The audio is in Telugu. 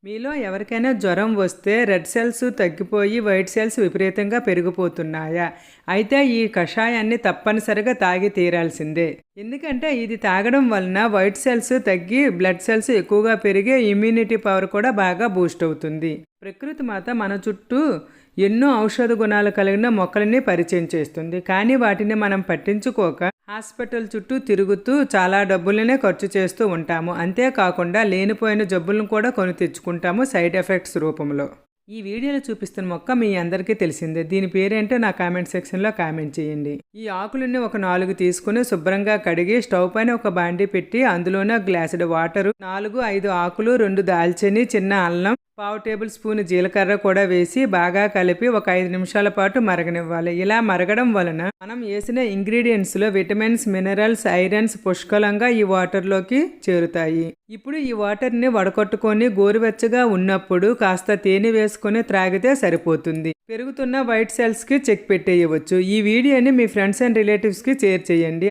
మీలో ఎవరికైనా జ్వరం వస్తే రెడ్ సెల్స్ తగ్గిపోయి వైట్ సెల్స్ విపరీతంగా పెరిగిపోతున్నాయా? అయితే ఈ కషాయాన్ని తప్పనిసరిగా తాగి తీరాల్సిందే. ఎందుకంటే ఇది తాగడం వలన వైట్ సెల్స్ తగ్గి బ్లడ్ సెల్స్ ఎక్కువగా పెరిగి ఇమ్యూనిటీ పవర్ కూడా బాగా బూస్ట్ అవుతుంది. ప్రకృతి మాత మన చుట్టూ ఎన్నో ఔషధ గుణాలు కలిగిన మొక్కలని పరిచయం చేస్తుంది. కానీ వాటిని మనం పట్టించుకోక హాస్పిటల్ చుట్టూ తిరుగుతూ చాలా డబ్బులనే ఖర్చు చేస్తూ ఉంటాము. అంతేకాకుండా లేనిపోయిన జబ్బులను కూడా కొని తెచ్చుకుంటాము సైడ్ ఎఫెక్ట్స్ రూపంలో. ఈ వీడియోలో చూపిస్తున్న మొక్క మీ అందరికీ తెలిసిందే. దీని పేరేంటో నా కామెంట్ సెక్షన్లో కామెంట్ చేయండి. ఈ ఆకులని ఒక 4 తీసుకుని శుభ్రంగా కడిగి స్టవ్ పైన ఒక బాండీ పెట్టి అందులోనే గ్లాసుడు వాటరు, 4-5 ఆకులు, 2 దాల్చిని, చిన్న అల్లం, 1/2 టేబుల్ స్పూన్ జీలకర్ర కూడా వేసి బాగా కలిపి ఒక 5 నిమిషాల పాటు మరగనివ్వాలి. ఇలా మరగడం వలన మనం వేసిన ఇంగ్రీడియంట్స్లో విటమిన్స్, మినరల్స్, ఐరన్స్ పుష్కలంగా ఈ వాటర్లోకి చేరుతాయి. ఇప్పుడు ఈ వాటర్ని వడకొట్టుకొని గోరువెచ్చగా ఉన్నప్పుడు కాస్త తేనె వేసుకొని త్రాగితే సరిపోతుంది. పెరుగుతున్న వైట్ సెల్స్కి చెక్ పెట్టేయవచ్చు. ఈ వీడియోని మీ ఫ్రెండ్స్ అండ్ రిలేటివ్స్కి షేర్ చేయండి.